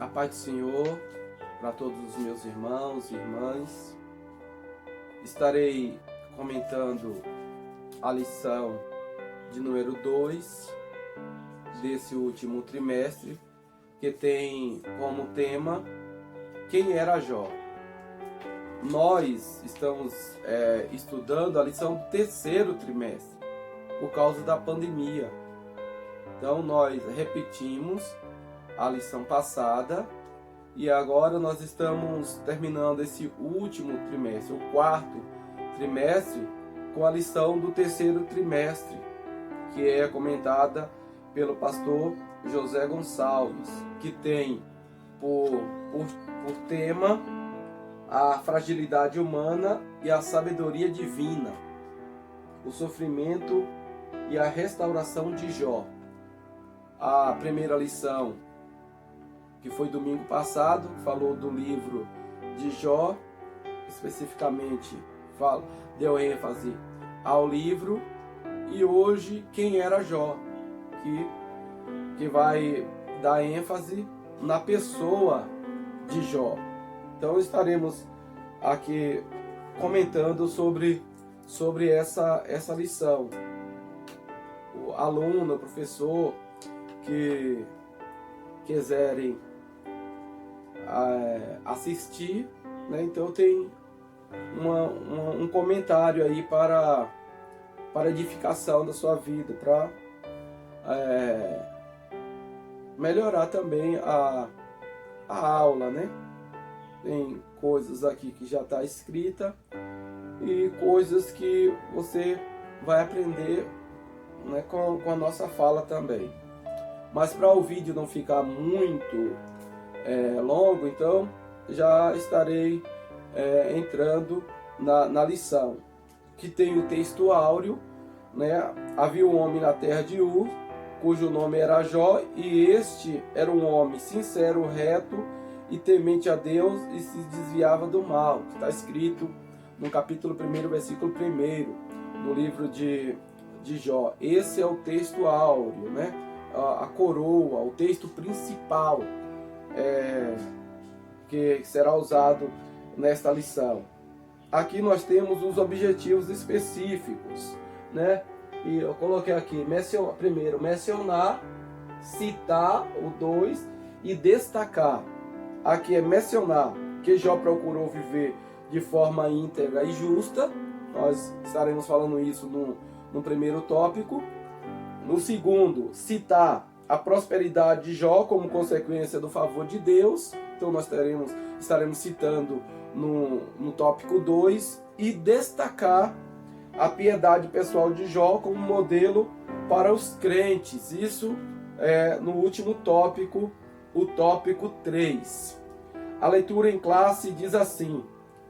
A paz do Senhor para todos os meus irmãos e irmãs. Estarei comentando a lição de número 2 desse último trimestre, que tem como tema quem era Jó. Nós estamos estudando a lição do terceiro trimestre por causa da pandemia. Então nós repetimos a lição passada e agora nós estamos terminando esse último trimestre, o quarto trimestre, com a lição do terceiro trimestre, que é comentada pelo pastor José Gonçalves, que tem por tema a fragilidade humana e a sabedoria divina, o sofrimento e a restauração de Jó. A primeira lição, que foi domingo passado, falou do livro de Jó, especificamente deu ênfase ao livro, e hoje quem era Jó, que vai dar ênfase na pessoa de Jó. Então estaremos aqui comentando sobre essa lição. O aluno, o professor que quiserem assistir, né? Então tem um comentário aí para edificação da sua vida, para melhorar também a aula, né? Tem coisas aqui que já está escrita e coisas que você vai aprender, né, com a nossa fala também. Mas para o vídeo não ficar muito longo, então já estarei entrando na lição, que tem o texto áureo, né? Havia um homem na terra de Ur, cujo nome era Jó, e este era um homem sincero, reto e temente a Deus, e se desviava do mal. Está escrito no capítulo 1, versículo 1 do livro de Jó. Esse é o texto áureo, né? A coroa, o texto principal que será usado nesta lição. Aqui nós temos os objetivos específicos, né? E eu coloquei aqui, primeiro, mencionar, citar, o 2, e destacar. Aqui é mencionar que Jó procurou viver de forma íntegra e justa. Nós estaremos falando isso no primeiro tópico. No segundo, citar a prosperidade de Jó como consequência do favor de Deus. Então nós estaremos citando no tópico 2. E destacar a piedade pessoal de Jó como modelo para os crentes. Isso é no último tópico, o tópico 3. A leitura em classe diz assim: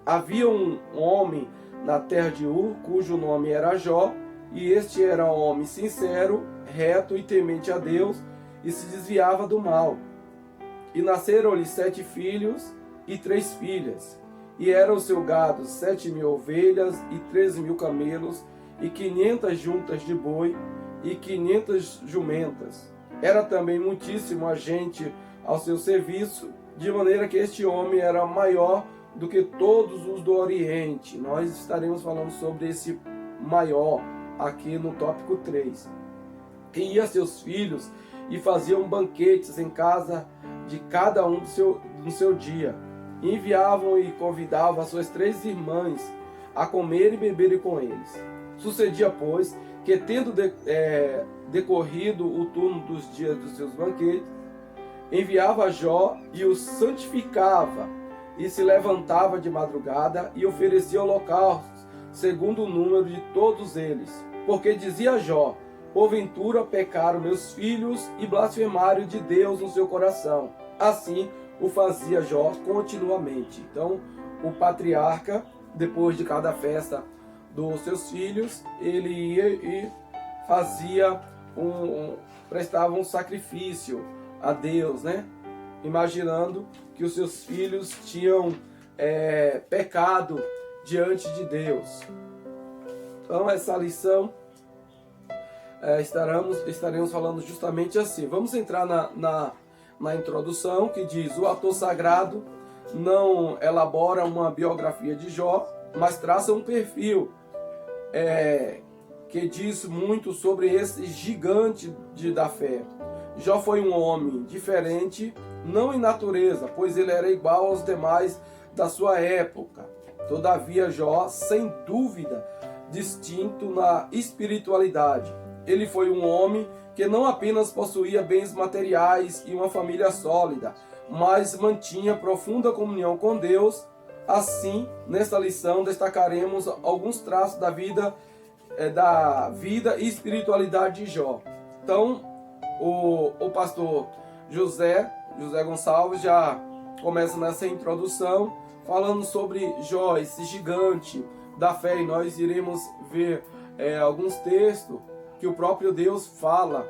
havia um homem na terra de Ur, cujo nome era Jó, e este era um homem sincero, reto e temente a Deus, e se desviava do mal. E nasceram-lhe 7 filhos e 3 filhas. E era o seu gado 7.000 ovelhas e 13.000 camelos, e 500 juntas de boi e 500 jumentas. Era também muitíssimo gente ao seu serviço, de maneira que este homem era maior do que todos os do Oriente. Nós estaremos falando sobre esse maior aqui no tópico 3. E ia seus filhos e faziam banquetes em casa de cada um no seu dia. E enviavam e convidavam as suas 3 irmãs a comer e beberem com eles. Sucedia, pois, que tendo decorrido o turno dos dias dos seus banquetes, enviava Jó e os santificava, e se levantava de madrugada e oferecia holocaustos, segundo o número de todos eles. Porque dizia Jó: porventura pecaram meus filhos e blasfemaram de Deus no seu coração. Assim o fazia Jó continuamente. Então, o patriarca, depois de cada festa dos seus filhos, ele ia e fazia prestava um sacrifício a Deus, né? Imaginando que os seus filhos tinham pecado diante de Deus. Então essa lição estaremos falando justamente assim. Vamos entrar na introdução, que diz: o autor sagrado não elabora uma biografia de Jó, mas traça um perfil que diz muito sobre esse gigante da fé. Jó foi um homem diferente, não em natureza, pois ele era igual aos demais da sua época. Todavia, Jó, sem dúvida, distinto na espiritualidade. Ele foi um homem que não apenas possuía bens materiais e uma família sólida, mas mantinha profunda comunhão com Deus. Assim, nesta lição, destacaremos alguns traços da vida e espiritualidade de Jó. Então, o pastor José Gonçalves já começa nessa introdução falando sobre Jó, esse gigante da fé, e nós iremos ver alguns textos que o próprio Deus fala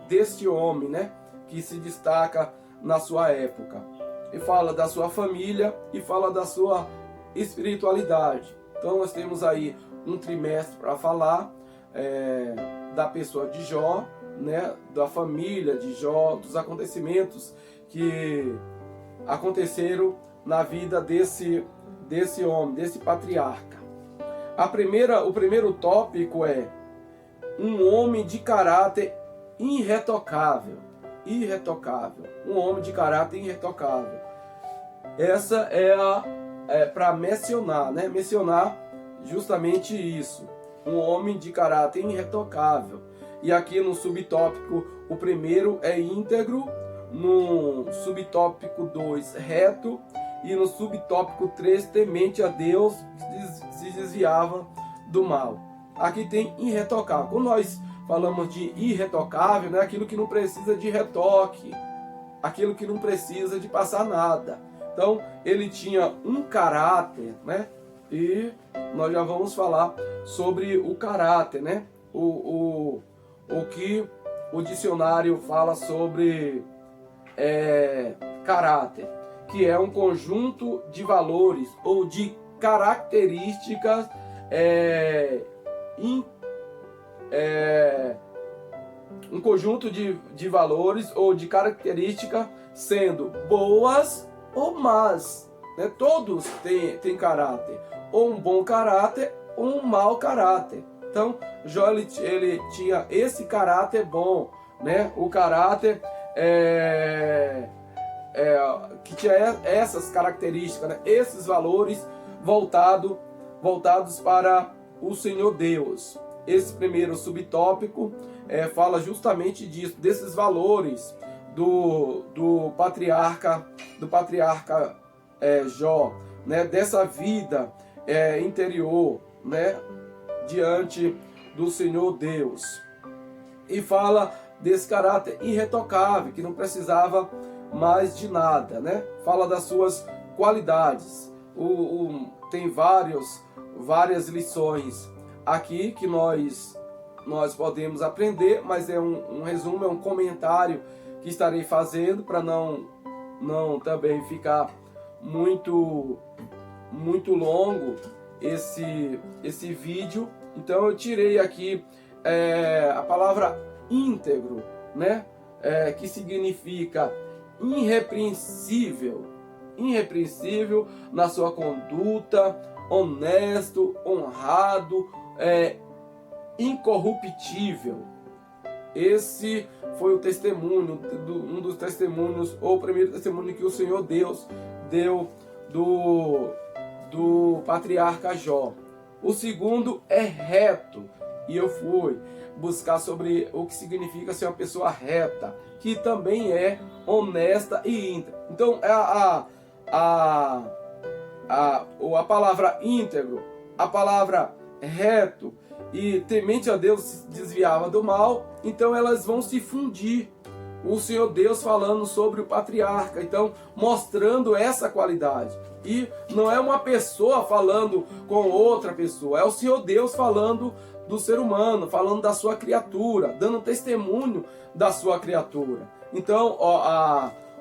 deste homem, né, que se destaca na sua época. E fala da sua família e fala da sua espiritualidade. Então nós temos aí um trimestre para falar da pessoa de Jó, né, da família de Jó, dos acontecimentos que aconteceram na vida desse homem, desse patriarca. O primeiro tópico é um homem de caráter irretocável. Um homem de caráter irretocável. Essa é para mencionar, né? Mencionar justamente isso. Um homem de caráter irretocável. E aqui no subtópico, o primeiro é íntegro, no subtópico 2, reto, e no subtópico 3, temente a Deus, se desviava do mal. Aqui tem irretocável. Quando nós falamos de irretocável, né, aquilo que não precisa de retoque, aquilo que não precisa de passar nada. Então, ele tinha um caráter, né? E nós já vamos falar sobre o caráter, né? O que o dicionário fala sobre caráter, que é um conjunto de valores ou de características um conjunto de valores ou de características, sendo boas ou más, né? Todos têm caráter, ou um bom caráter ou um mau caráter. Então Jó ele tinha esse caráter bom, né? O caráter que tinha essas características, né? Esses valores voltados para o Senhor Deus. Esse primeiro subtópico fala justamente disso, desses valores do patriarca Jó, né? Dessa vida interior, né? Diante do Senhor Deus. E fala desse caráter irretocável, que não precisava mais de nada, né? Fala das suas qualidades. Tem várias lições aqui que nós podemos aprender, mas é um resumo, é um comentário que estarei fazendo para não também ficar muito longo esse vídeo. Então eu tirei aqui a palavra íntegro, né? Que significa irrepreensível na sua conduta, honesto, honrado, incorruptível. Esse foi o testemunho, um dos testemunhos, ou o primeiro testemunho que o Senhor Deus deu do patriarca Jó. O segundo é reto, e eu fui buscar sobre o que significa ser uma pessoa reta, que também é honesta e íntegra. Então a palavra íntegro, a palavra reto e temente a Deus se desviava do mal, então elas vão se fundir. O Senhor Deus falando sobre o patriarca, então mostrando essa qualidade. E não é uma pessoa falando com outra pessoa, é o Senhor Deus falando do ser humano, falando da sua criatura, dando testemunho da sua criatura. Então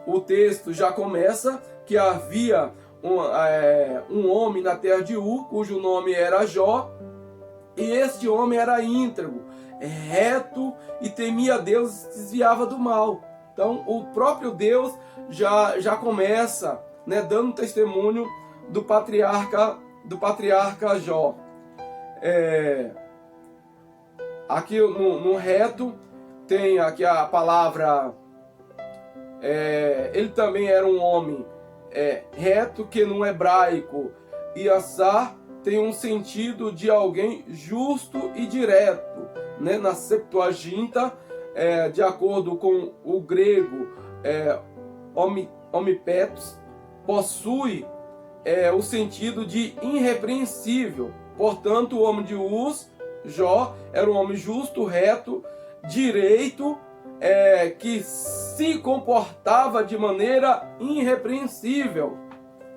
o texto já começa que havia um homem na terra de Ur, cujo nome era Jó, e este homem era íntegro, reto e temia a Deus e se desviava do mal. Então o próprio Deus já começa, né, dando testemunho do patriarca Jó. Aqui no reto tem aqui a palavra, ele também era um homem reto, que no hebraico Iassar tem um sentido de alguém justo e direto, né? Na Septuaginta, de acordo com o grego, homipetos, possui o sentido de irrepreensível. Portanto, o homem de Uz, Jó, era um homem justo, reto, direito, que se comportava de maneira irrepreensível.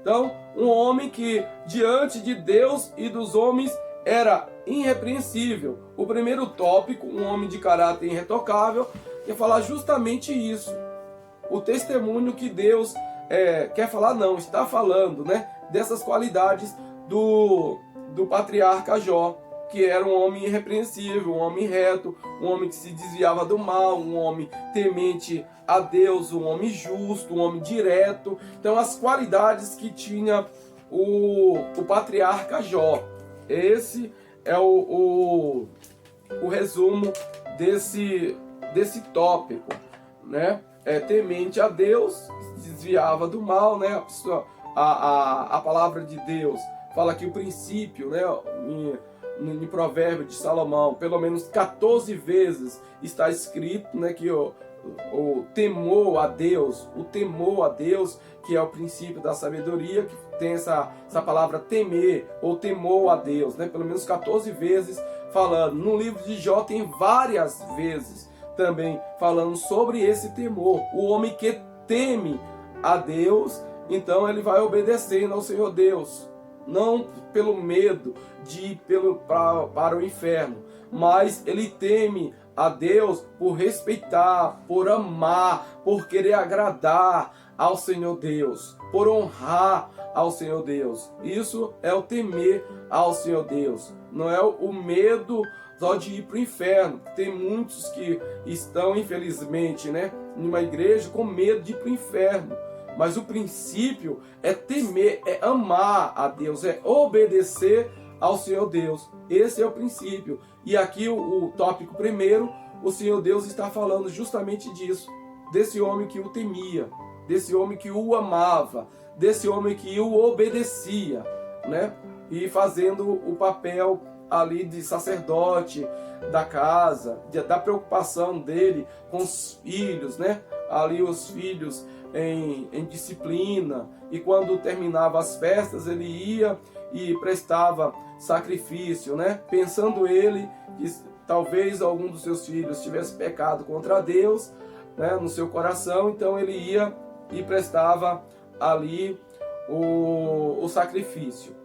Então, um homem que diante de Deus e dos homens era irrepreensível. O primeiro tópico, um homem de caráter irretocável, quer falar justamente isso. O testemunho que Deus quer falar, não, está falando, né, dessas qualidades do patriarca Jó, que era um homem irrepreensível, um homem reto, um homem que se desviava do mal, um homem temente a Deus, um homem justo, um homem direto. Então, as qualidades que tinha o patriarca Jó. Esse é o resumo desse tópico, né? Temente a Deus, se desviava do mal, né? A palavra de Deus fala que o princípio, né, em Provérbio de Salomão, pelo menos 14 vezes está escrito, né, que o temor a Deus, que é o princípio da sabedoria, que tem essa palavra temer, ou temor a Deus, né, pelo menos 14 vezes falando. No livro de Jó tem várias vezes também falando sobre esse temor. O homem que teme a Deus, então ele vai obedecendo ao Senhor Deus, não pelo medo de ir para o inferno, mas ele teme a Deus por respeitar, por amar, por querer agradar ao Senhor Deus, por honrar ao Senhor Deus. Isso é o temer ao Senhor Deus, não é o medo só de ir para o inferno. Tem muitos que estão, infelizmente, né, numa igreja com medo de ir para o inferno. Mas o princípio é temer, é amar a Deus, é obedecer ao Senhor Deus. Esse é o princípio. E aqui o tópico primeiro, o Senhor Deus está falando justamente disso. Desse homem que o temia, desse homem que o amava, desse homem que o obedecia, né? E fazendo o papel ali de sacerdote da casa, da preocupação dele com os filhos, né? Ali os filhos em disciplina, e quando terminava as festas ele ia e prestava sacrifício, né? Pensando ele que talvez algum dos seus filhos tivesse pecado contra Deus, né, no seu coração, então ele ia e prestava ali o sacrifício.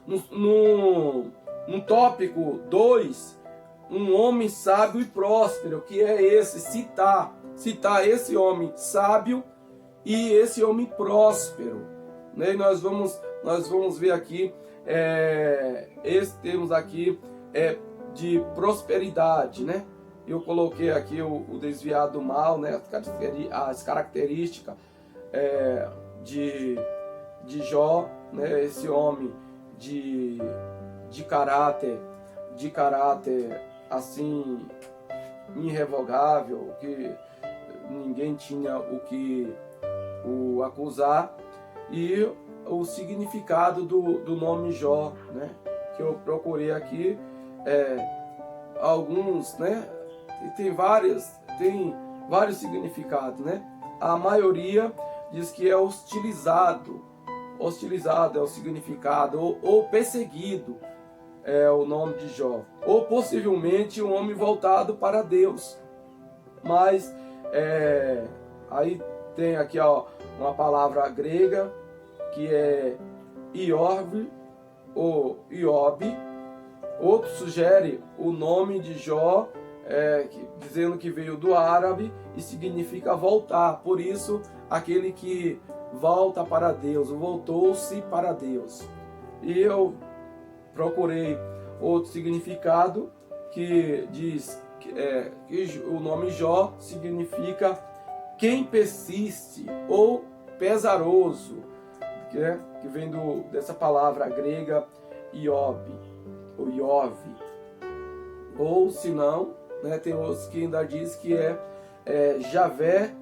No tópico 2, um homem sábio e próspero, que é esse, citar esse homem sábio e esse homem próspero, né? E nós vamos ver aqui esse termos aqui de prosperidade, né? Eu coloquei aqui o desviado do mal, né? As características de Jó, né? Esse homem de caráter assim irrevogável, que ninguém tinha o que o acusar, e o significado do nome Jó, né, que eu procurei aqui, alguns, né, tem vários significados, né. A maioria diz que é hostilizado é o significado, ou perseguido é o nome de Jó, ou possivelmente um homem voltado para Deus. Mas aí tem aqui, ó, uma palavra grega que é Iorve ou Iobe. Outro sugere o nome de Jó, dizendo que veio do árabe e significa voltar. Por isso, aquele que volta para Deus, voltou-se para Deus. E eu procurei outro significado que diz que o nome Jó significa quem persiste, ou pesaroso, que vem dessa palavra grega Iob, ou Iov, ou se não, né, tem outros que ainda diz que Javé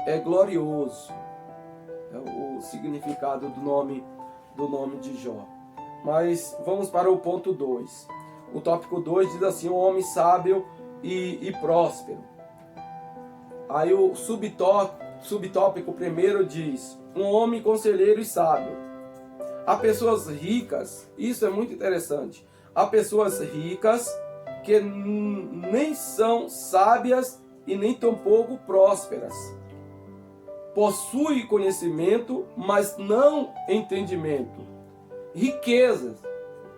é glorioso, é o significado do nome de Jó. Mas vamos para o ponto 2. O tópico 2 diz assim: um homem sábio e próspero. Aí o subtópico primeiro diz: um homem conselheiro e sábio. Há pessoas ricas, isso é muito interessante, há pessoas ricas que nem são sábias e nem tampouco prósperas. Possuem conhecimento, mas não entendimento. Riquezas,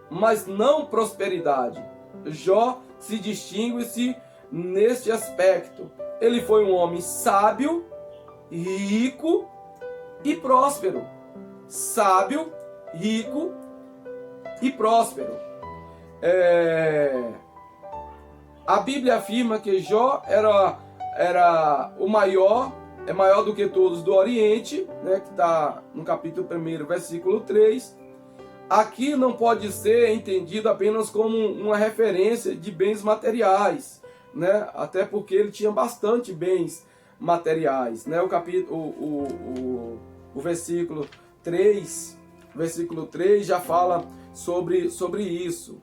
mas não prosperidade. Jó se distingue-se neste aspecto. Ele foi um homem sábio, rico e próspero. Sábio, rico e próspero. A Bíblia afirma que Jó era o maior, é maior do que todos do Oriente, né, que está no capítulo 1, versículo 3. Aqui não pode ser entendido apenas como uma referência de bens materiais, né? Até porque ele tinha bastante bens materiais, né? O versículo 3 já fala sobre isso,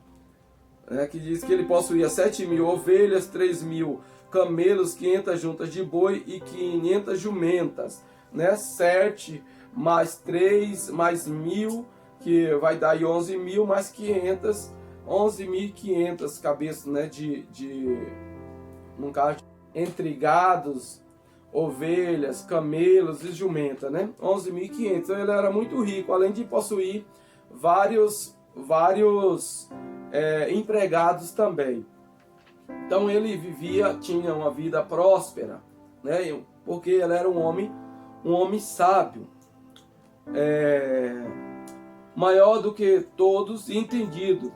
né? Que diz que ele possuía 7.000 ovelhas, 3.000 camelos, 500 juntas de boi e 500 jumentas, né? 7 mais 3 mais 1.000, que vai dar aí 11.000 mais 500, 11.500 cabeças, né, num caso, entre gados, ovelhas, camelos e jumenta, né, 11.500. Então ele era muito rico, além de possuir vários empregados também. Então ele tinha uma vida próspera, né, porque ele era um homem sábio, maior do que todos e entendido,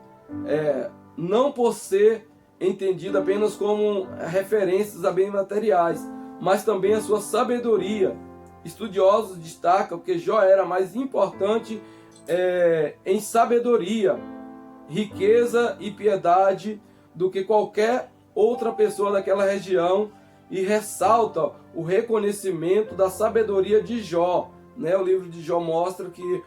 não por ser entendido apenas como referências a bens materiais, mas também a sua sabedoria. Estudiosos destacam que Jó era mais importante em sabedoria, riqueza e piedade do que qualquer outra pessoa daquela região, e ressalta o reconhecimento da sabedoria de Jó, né? O livro de Jó mostra que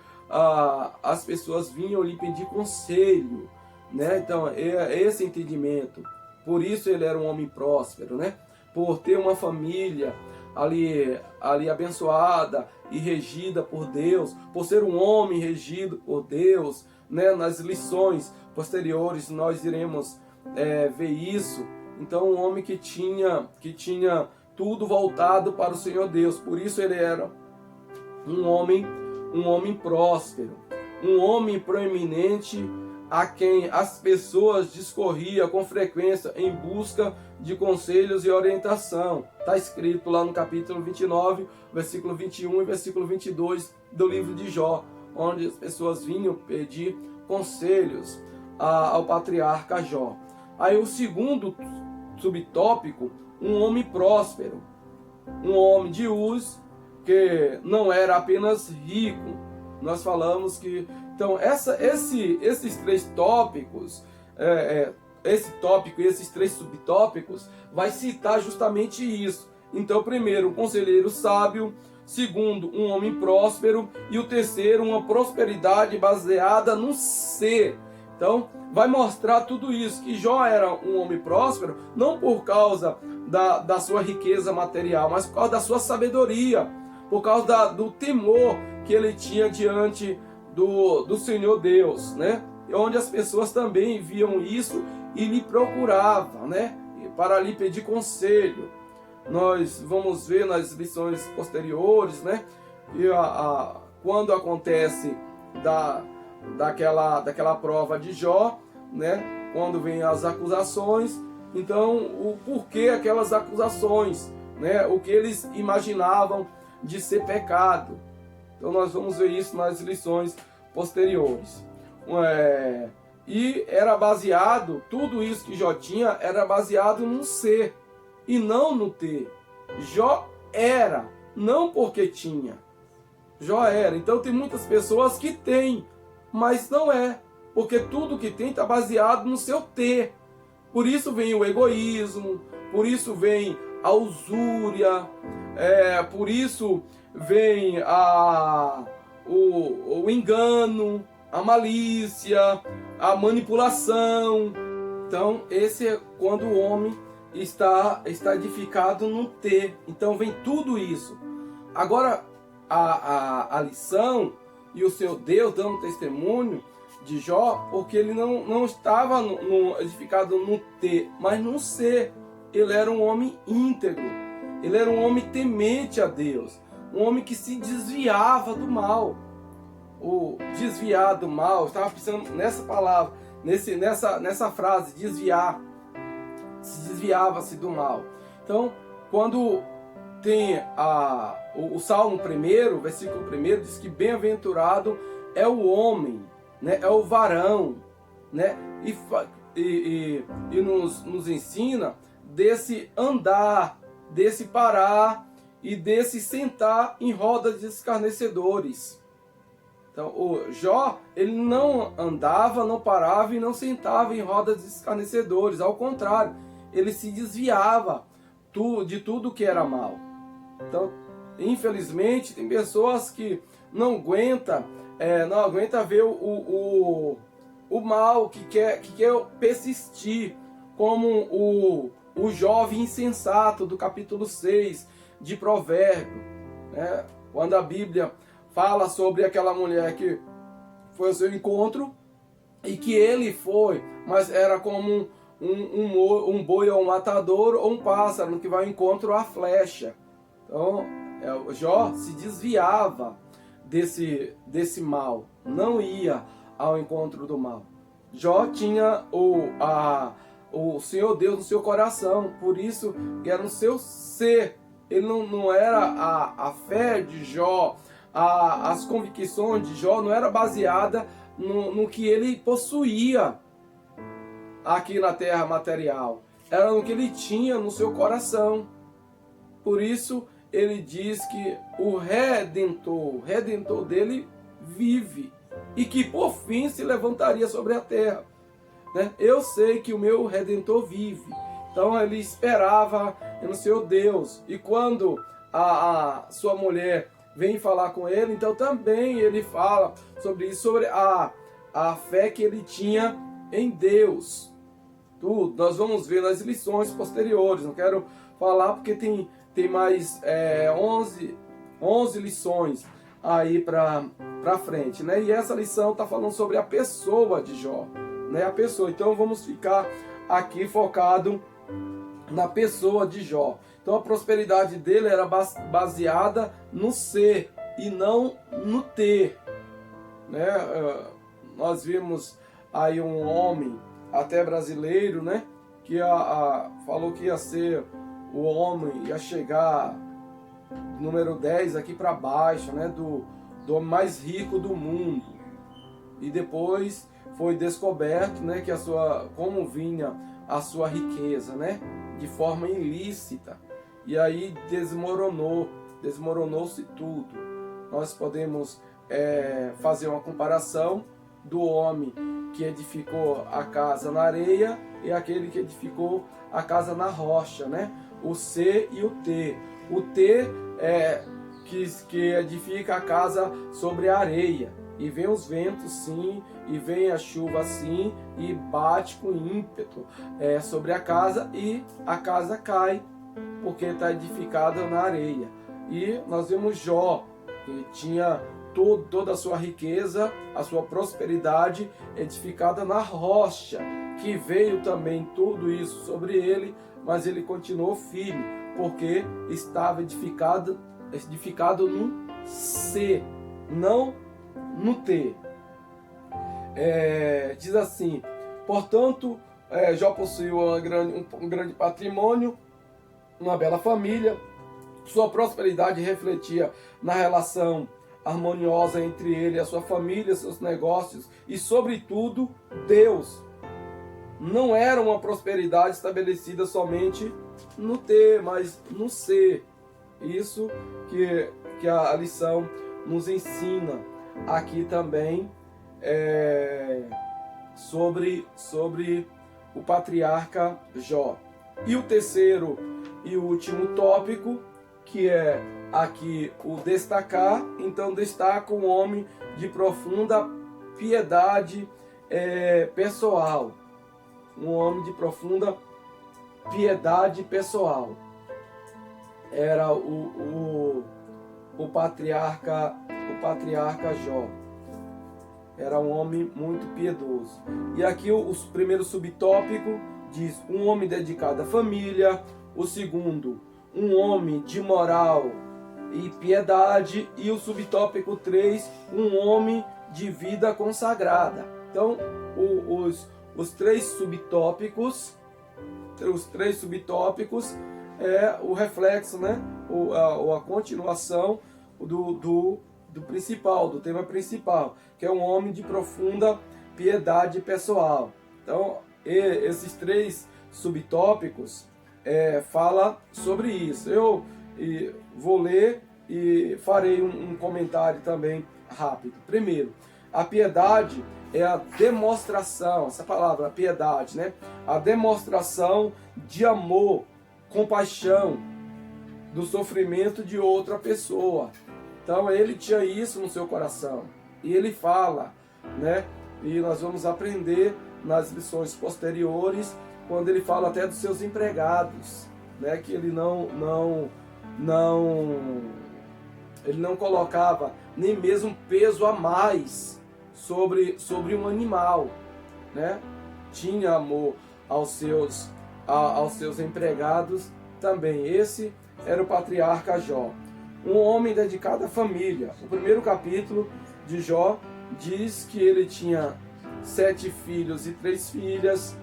as pessoas vinham lhe pedir conselho, né? Então é esse entendimento. Por isso ele era um homem próspero, né? Por ter uma família ali abençoada e regida por Deus, por ser um homem regido por Deus, né? Nas lições posteriores nós iremos ver isso. Então um homem que tinha tudo voltado para o Senhor Deus. Por isso ele era um homem próspero, um homem proeminente a quem as pessoas discorriam com frequência em busca de conselhos e orientação. Está escrito lá no capítulo 29, versículo 21 e versículo 22 do livro de Jó, onde as pessoas vinham pedir conselhos ao patriarca Jó. Aí o segundo subtópico, um homem próspero, um homem de Uz, que não era apenas rico. Nós falamos que, então, esses três tópicos, esse tópico e esses três subtópicos, vai citar justamente isso. Então, primeiro, um conselheiro sábio, segundo, um homem próspero, e o terceiro, uma prosperidade baseada no ser. Então, vai mostrar tudo isso, que Jó era um homem próspero, não por causa da sua riqueza material, mas por causa da sua sabedoria, por causa do temor que ele tinha diante do Senhor Deus, né? Onde as pessoas também viam isso e lhe procuravam, né? Para lhe pedir conselho. Nós vamos ver nas lições posteriores, né? E quando acontece daquela prova de Jó, né? Quando vem as acusações, então o porquê aquelas acusações, né? O que eles imaginavam de ser pecado. Então nós vamos ver isso nas lições posteriores. E era baseado, tudo isso que Jó tinha era baseado no ser e não no ter. Jó era, não porque tinha. Jó era. Então tem muitas pessoas que têm, mas não é, porque tudo que tem está baseado no seu ter. Por isso vem o egoísmo, por isso vem a usúria, por isso vem o engano, a malícia, a manipulação. Então esse é quando o homem está edificado no ter. Então vem tudo isso. Agora a lição e o seu Deus dando testemunho de Jó, porque ele não estava edificado no ter, mas no ser. Ele era um homem íntegro, ele era um homem temente a Deus, um homem que se desviava do mal. O desviar do mal, eu estava pensando nessa palavra, nessa frase, desviar, se desviava-se do mal. Então, quando tem o Salmo 1, versículo 1, diz que bem-aventurado é o homem, né, é o varão, né, e nos ensina desse andar, desse parar e desse sentar em rodas de escarnecedores. Então, o Jó, ele não andava, não parava e não sentava em rodas de escarnecedores. Ao contrário, ele se desviava de tudo que era mal. Então, infelizmente, tem pessoas que não aguentam ver o mal, que quer persistir, como o jovem insensato do capítulo 6 de Provérbios, né? Quando a Bíblia fala sobre aquela mulher que foi ao seu encontro e que ele foi, mas era como um boi ou um matador ou um pássaro que vai ao encontro à flecha. Então, Jó se desviava desse mal, não ia ao encontro do mal. Jó tinha o Senhor Deus no seu coração, por isso que era no seu ser. Ele não era a fé de Jó, as convicções de Jó não era baseada no que ele possuía aqui na terra material, era no que ele tinha no seu coração. Por isso ele diz que o Redentor dele vive e que por fim se levantaria sobre a terra, né? Eu sei que o meu Redentor vive. Então ele esperava no seu Deus. E quando a sua mulher vem falar com ele, então também ele fala sobre isso, sobre a fé que ele tinha em Deus. Tudo nós vamos ver nas lições posteriores. Não quero falar porque tem mais 11 lições aí para frente, né? E essa lição está falando sobre a pessoa de Jó, né? A pessoa. Então vamos ficar aqui focado na pessoa de Jó. Então a prosperidade dele era baseada no ser e não no ter, né? Nós vimos aí um homem, até brasileiro, né? Que falou que ia ser o homem, ia chegar número 10 aqui para baixo, né? Do homem mais rico do mundo. E depois foi descoberto, né? Que como vinha a sua riqueza, né? De forma ilícita. E aí desmoronou-se tudo. Nós podemos fazer uma comparação do homem que edificou a casa na areia e aquele que edificou a casa na rocha, né? O ser e o ter. O ter que edifica a casa sobre a areia. E vem os ventos, sim, e vem a chuva, sim, e bate com ímpeto sobre a casa, e a casa cai, porque está edificada na areia. E nós vemos Jó, que tinha toda a sua riqueza, a sua prosperidade edificada na rocha, que veio também tudo isso sobre ele, mas ele continuou firme, porque estava edificado no ser, não no ter. Diz assim: portanto, Jó possuiu um grande patrimônio, uma bela família. Sua prosperidade refletia na relação harmoniosa entre ele e a sua família, seus negócios e, sobretudo, Deus. Não era uma prosperidade estabelecida somente no ter, mas no ser. Isso que a lição nos ensina aqui também sobre o patriarca Jó. E o terceiro e último tópico, que é aqui o destacar, então destaca um homem de profunda piedade pessoal. Um homem de profunda piedade pessoal. Era o patriarca Jó. Era um homem muito piedoso. E aqui o primeiro subtópico diz: um homem dedicado à família. O segundo, um homem de moral e piedade. E o subtópico 3, um homem de vida consagrada. Então, os três subtópicos é o reflexo, né? A continuação do principal, do tema principal, que é um homem de profunda piedade pessoal. Então, esses três subtópicos fala sobre isso. Eu vou ler e farei um comentário também rápido. Primeiro, a piedade é a demonstração, essa palavra, a piedade, né? A demonstração de amor, compaixão do sofrimento de outra pessoa. Então ele tinha isso no seu coração. E ele fala, né? E nós vamos aprender nas lições posteriores, quando ele fala até dos seus empregados, né? Que ele não colocava nem mesmo peso a mais sobre um animal, né? Tinha amor aos seus empregados também. Esse era o patriarca Jó, um homem dedicado à família. O primeiro capítulo de Jó diz que ele tinha 7 filhos e 3 filhas,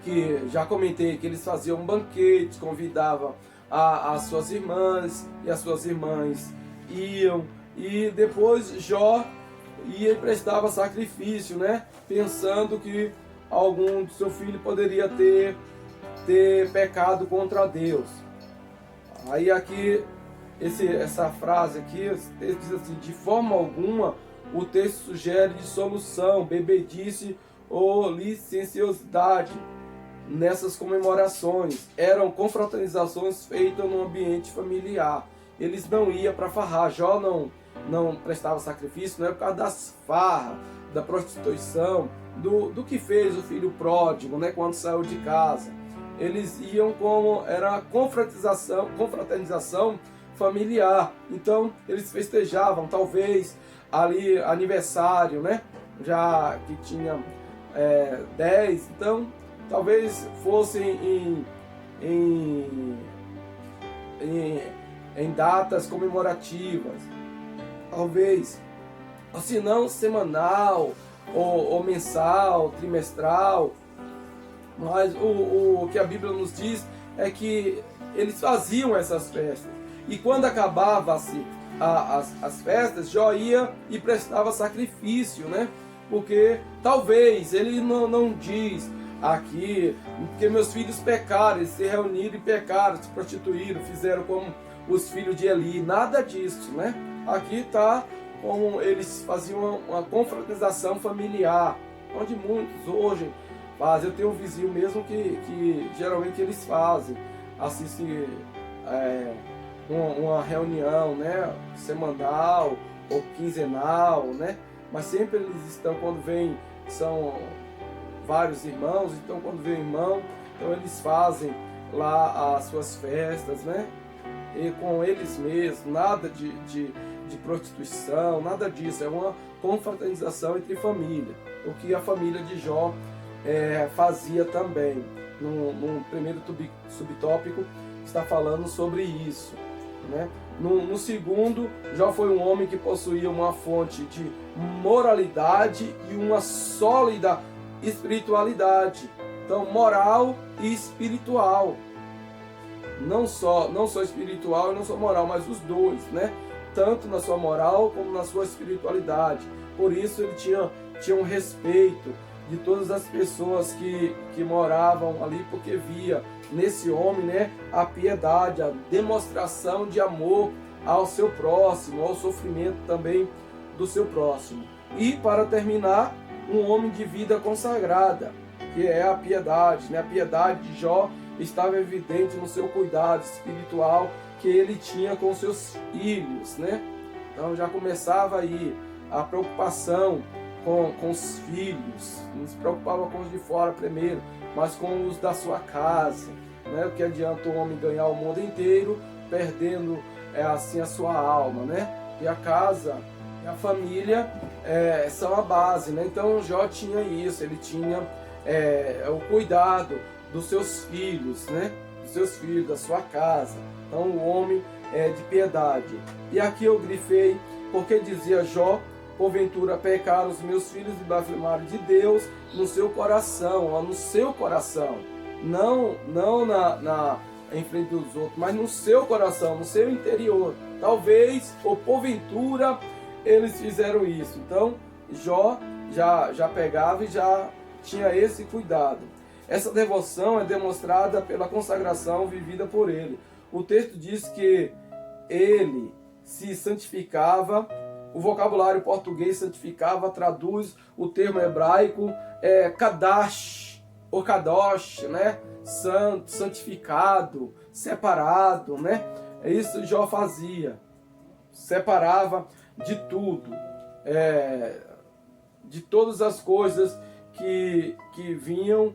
que já comentei que eles faziam um banquete, convidavam as suas irmãs, e as suas irmãs iam, e depois Jó ia e prestava sacrifício, né? Pensando que algum do seu filho poderia ter pecado contra Deus. Aí aqui, essa frase aqui, diz assim: de forma alguma o texto sugere dissolução, bebedice ou licenciosidade nessas comemorações. Eram confraternizações feitas no ambiente familiar. Eles não iam para farrar. Jó não prestava sacrifício, não é por causa das farras, da prostituição, do que fez o filho pródigo, né, quando saiu de casa. Eles iam como era confraternização familiar. Então eles festejavam, talvez ali aniversário, né, já que tinha 10, então talvez fossem em datas comemorativas, talvez, ou se não semanal, ou mensal, trimestral. Mas o que a Bíblia nos diz é que eles faziam essas festas. E quando acabavam-se as festas, Jó ia e prestava sacrifício, né? Porque talvez ele não diz aqui, porque meus filhos pecaram, eles se reuniram e pecaram, se prostituíram, fizeram como os filhos de Eli. Nada disso, né? Aqui está como eles faziam uma confraternização familiar, onde muitos hoje fazem. Eu tenho um vizinho mesmo que geralmente eles fazem, assistem uma reunião, né, semanal ou quinzenal, né? Mas sempre eles estão, quando vem, são vários irmãos, então quando vem irmão, então eles fazem lá as suas festas, né? E com eles mesmos, nada de prostituição, nada disso, é uma confraternização entre família, o que a família de Jó fazia também. No primeiro subtópico está falando sobre isso, né? No segundo, Jó foi um homem que possuía uma fonte de moralidade e uma sólida espiritualidade. Então, moral e espiritual. Não só espiritual e não só moral, mas os dois, né? Tanto na sua moral como na sua espiritualidade. Por isso ele tinha um respeito de todas as pessoas que moravam ali, porque via nesse homem, né, a piedade, a demonstração de amor ao seu próximo, ao sofrimento também do seu próximo. E para terminar, um homem de vida consagrada, que é a piedade, né? A piedade de Jó estava evidente no seu cuidado espiritual que ele tinha com seus filhos, né? Então já começava aí a preocupação com os filhos, não se preocupava com os de fora primeiro, mas com os da sua casa, né? O que adianta o homem ganhar o mundo inteiro perdendo assim a sua alma, né? E a casa e a família são a base, né? Então Jó tinha isso, ele tinha o cuidado dos seus filhos, né? Dos seus filhos, da sua casa. Então o homem de piedade. E aqui eu grifei, porque dizia Jó: porventura pecaram os meus filhos e blasfemaram de Deus no seu coração, ó, no seu coração, não em frente dos outros, mas no seu coração, no seu interior. Talvez, ou porventura, eles fizeram isso. Então Jó já pegava e já tinha esse cuidado. Essa devoção é demonstrada pela consagração vivida por ele. O texto diz que ele se santificava. O vocabulário português santificava traduz o termo hebraico kadash, ou kadosh, né? Santo, santificado, separado, né? É isso que Jó fazia. Separava de tudo, de todas as coisas que vinham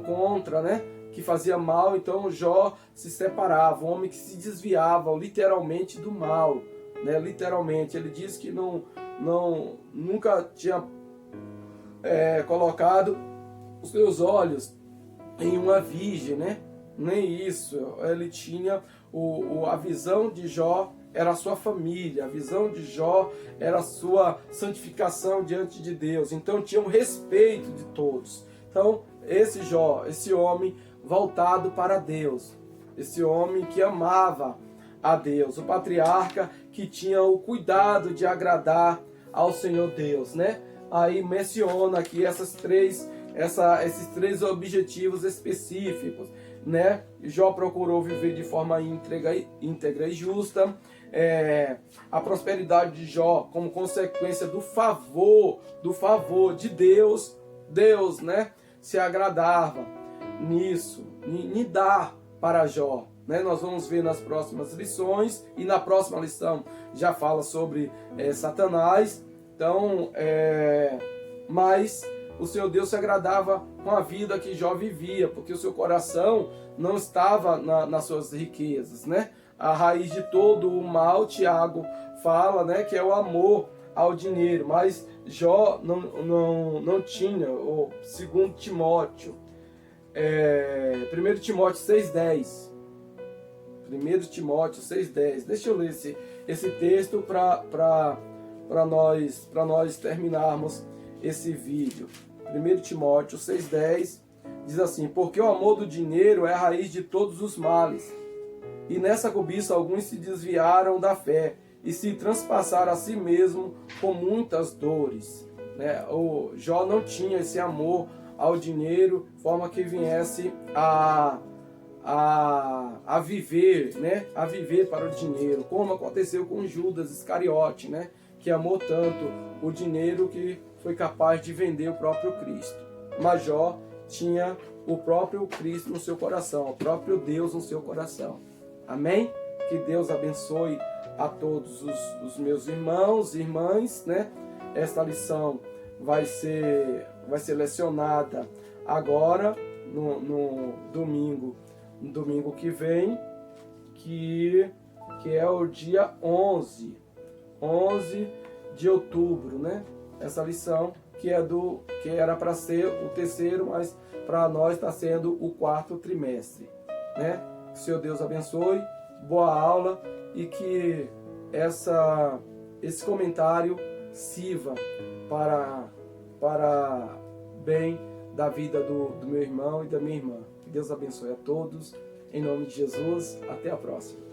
contra, né? Que fazia mal. Então Jó se separava, um homem que se desviava literalmente do mal, né? Literalmente, ele diz que nunca tinha colocado os seus olhos em uma virgem, né? Nem isso. Ele tinha a visão de Jó era a sua família, a visão de Jó era a sua santificação diante de Deus. Então tinha um respeito de todos. Então esse Jó, esse homem voltado para Deus, esse homem que amava a Deus, o patriarca que tinha o cuidado de agradar ao Senhor Deus, né? Aí menciona aqui esses três objetivos específicos, né? Jó procurou viver de forma íntegra e justa. A prosperidade de Jó como consequência do favor de Deus, né? Se agradava nisso, em dar para Jó, né? Nós vamos ver nas próximas lições, e na próxima lição já fala sobre Satanás. Então, mas o Senhor Deus se agradava com a vida que Jó vivia, porque o seu coração não estava nas suas riquezas, né? A raiz de todo o mal, Tiago fala, né, que é o amor ao dinheiro, mas Jó não tinha. Ou 2 Timóteo, 1 Timóteo 6,10. 1 Timóteo 6,10. Deixa eu ler esse texto para nós terminarmos esse vídeo. 1 Timóteo 6,10 diz assim: porque o amor do dinheiro é a raiz de todos os males, e nessa cobiça alguns se desviaram da fé e se transpassaram a si mesmo com muitas dores, né? O Jó não tinha esse amor ao dinheiro, forma que viesse a viver, né? A viver para o dinheiro, como aconteceu com Judas Iscariote, né? Que amou tanto o dinheiro que foi capaz de vender o próprio Cristo. Mas Jó tinha o próprio Cristo no seu coração, o próprio Deus no seu coração. Amém? Que Deus abençoe a todos os meus irmãos e irmãs, né? Esta lição vai ser lecionada agora no domingo que vem, que é o dia 11 de outubro, né? Essa lição que era para ser o terceiro, mas para nós está sendo o 4º trimestre, né? Que o Senhor Deus abençoe, boa aula, e que esse comentário sirva para bem da vida do meu irmão e da minha irmã. Que Deus abençoe a todos, em nome de Jesus. Até a próxima.